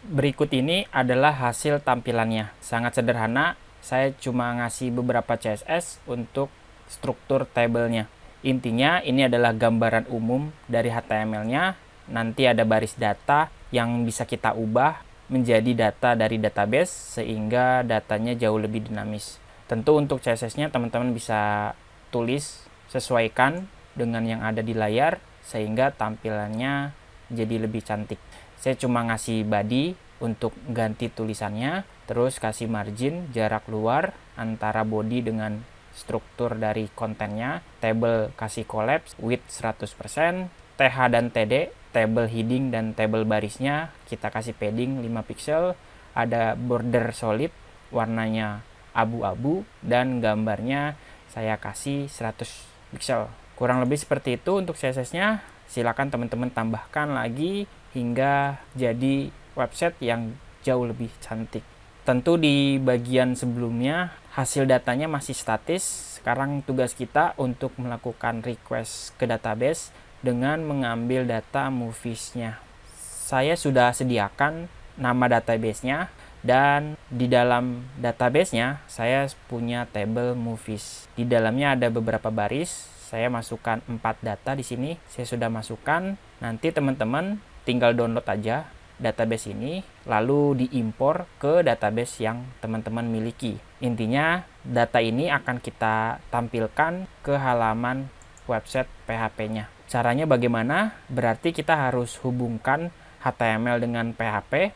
Berikut ini adalah hasil tampilannya. Sangat sederhana, saya cuma ngasih beberapa CSS untuk struktur tabelnya. Intinya ini adalah gambaran umum dari HTML-nya. Nanti ada baris data yang bisa kita ubah menjadi data dari database sehingga datanya jauh lebih dinamis. Tentu untuk CSS-nya teman-teman bisa tulis, sesuaikan dengan yang ada di layar sehingga tampilannya jadi lebih cantik. Saya cuma ngasih body untuk ganti tulisannya, terus kasih margin jarak luar antara body dengan struktur dari kontennya, table kasih collapse, width 100%, TH dan TD, table heading dan table barisnya kita kasih padding 5 pixel, ada border solid, warnanya abu-abu, dan gambarnya saya kasih 100 pixel. Kurang lebih seperti itu untuk CSS-nya. Silakan teman-teman tambahkan lagi hingga jadi website yang jauh lebih cantik. Tentu di bagian sebelumnya hasil datanya masih statis. Sekarang tugas kita untuk melakukan request ke database dengan mengambil data movies-nya. Saya sudah sediakan nama database-nya, dan di dalam database-nya saya punya table movies. Di dalamnya ada beberapa baris. Saya masukkan 4 data di sini. Saya sudah masukkan. Nanti teman-teman tinggal download aja database ini, lalu diimpor ke database yang teman-teman miliki. Intinya data ini akan kita tampilkan ke halaman website PHP-nya. Caranya bagaimana? Berarti kita harus hubungkan HTML dengan PHP.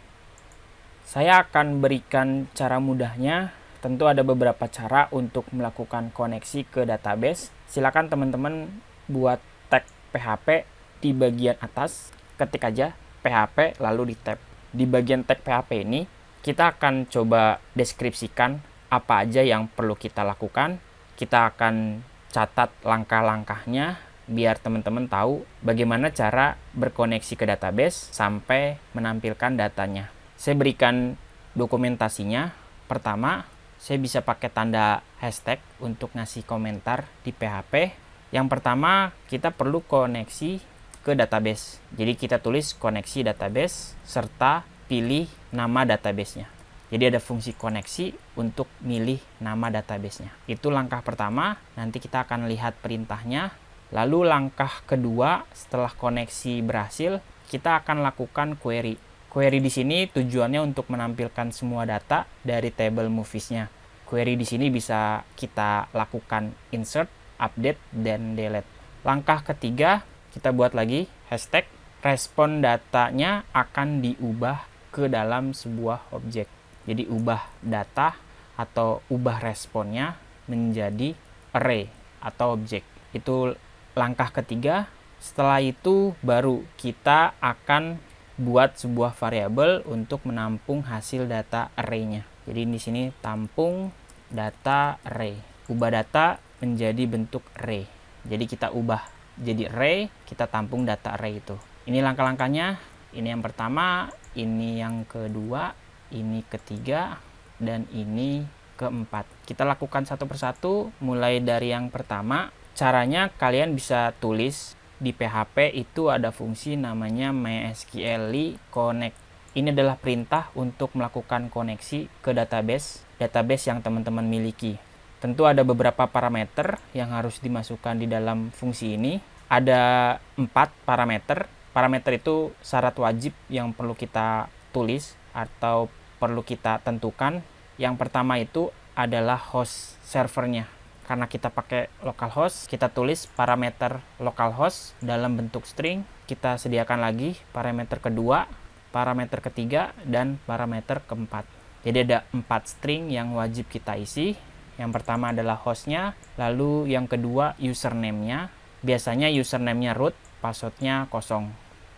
Saya akan berikan cara mudahnya. Tentu ada beberapa cara untuk melakukan koneksi ke database. Silakan teman-teman buat tag PHP di bagian atas, ketik aja PHP lalu di tab. Di bagian tag PHP ini kita akan coba deskripsikan apa aja yang perlu kita lakukan. Kita akan catat langkah-langkahnya biar teman-teman tahu bagaimana cara berkoneksi ke database sampai menampilkan datanya. Saya berikan dokumentasinya. Pertama, saya bisa pakai tanda hashtag untuk ngasih komentar di PHP. Yang pertama, kita perlu koneksi ke database. Jadi kita tulis koneksi database serta pilih nama database-nya. Jadi ada fungsi koneksi untuk milih nama database-nya. Itu langkah pertama, nanti kita akan lihat perintahnya. Lalu langkah kedua, setelah koneksi berhasil, kita akan lakukan query. Query di sini tujuannya untuk menampilkan semua data dari table movies-nya. Query di sini bisa kita lakukan insert, update, dan delete. Langkah ketiga, kita buat lagi hashtag. Respon datanya akan diubah ke dalam sebuah objek. Jadi ubah data atau ubah responnya menjadi array atau objek. Itu langkah ketiga. Setelah itu baru kita akan buat sebuah variabel untuk menampung hasil data array-nya. Jadi di sini tampung data array. Ubah data menjadi bentuk array. Jadi kita ubah jadi array, kita tampung data array itu. Ini langkah-langkahnya. Ini yang pertama, ini yang kedua, ini ketiga, dan ini keempat. Kita lakukan satu persatu mulai dari yang pertama. Caranya kalian bisa tulis di PHP itu ada fungsi namanya mysql connect. Ini adalah perintah untuk melakukan koneksi ke database yang teman-teman miliki. Tentu ada beberapa parameter yang harus dimasukkan di dalam fungsi ini. Ada 4 parameter. Parameter itu syarat wajib yang perlu kita tulis atau perlu kita tentukan. Yang pertama itu adalah host servernya. Karena kita pakai localhost, kita tulis parameter localhost dalam bentuk string. Kita sediakan lagi parameter kedua, parameter ketiga, dan parameter keempat. Jadi ada 4 string yang wajib kita isi. Yang pertama adalah hostnya, lalu yang kedua username-nya. Biasanya username-nya root, password-nya kosong.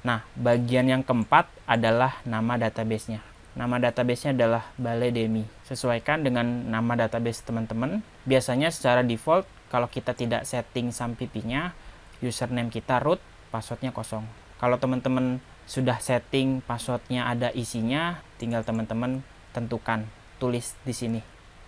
Nah, bagian yang keempat adalah nama database-nya. Nama database-nya adalah Baledemi. Sesuaikan dengan nama database teman-teman. Biasanya secara default, kalau kita tidak setting sampipinya, username kita root, password-nya kosong. Kalau teman-teman sudah setting password-nya ada isinya, tinggal teman-teman tentukan, tulis di sini.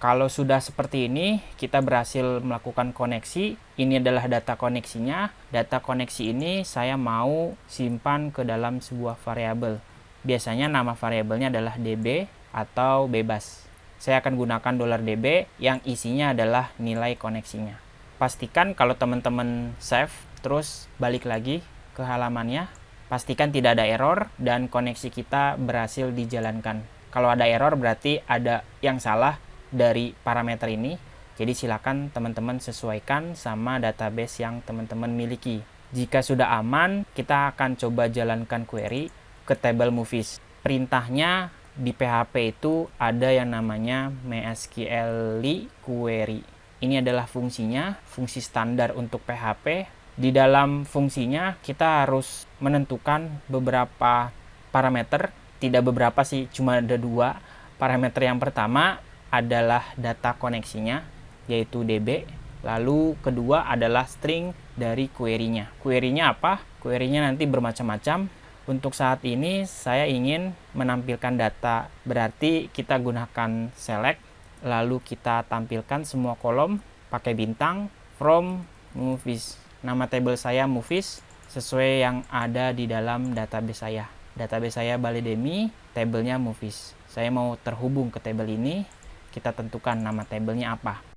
Kalau sudah seperti ini, kita berhasil melakukan koneksi. Ini adalah data koneksinya. Data koneksi ini saya mau simpan ke dalam sebuah variabel. Biasanya nama variabelnya adalah DB atau bebas. Saya akan gunakan $DB yang isinya adalah nilai koneksinya. Pastikan kalau teman-teman save, terus balik lagi ke halamannya, pastikan tidak ada error dan koneksi kita berhasil dijalankan. Kalau ada error berarti ada yang salah dari parameter ini. Jadi silakan teman-teman sesuaikan sama database yang teman-teman miliki. Jika sudah aman, kita akan coba jalankan query ke table movies. Perintahnya di PHP itu ada yang namanya MySQL query. Ini adalah fungsinya, fungsi standar untuk PHP. Di dalam fungsinya kita harus menentukan beberapa parameter, tidak beberapa sih, cuma ada 2. Parameter yang pertama adalah data koneksinya, yaitu DB. Lalu kedua adalah string dari query-nya. Query-nya apa? Query-nya nanti bermacam-macam. Untuk saat ini saya ingin menampilkan data, berarti kita gunakan select, lalu kita tampilkan semua kolom pakai bintang, from movies. Nama table saya movies, sesuai yang ada di dalam database saya. Database saya Balidemi, tabelnya movies. Saya mau terhubung ke table ini, kita tentukan nama tabelnya apa.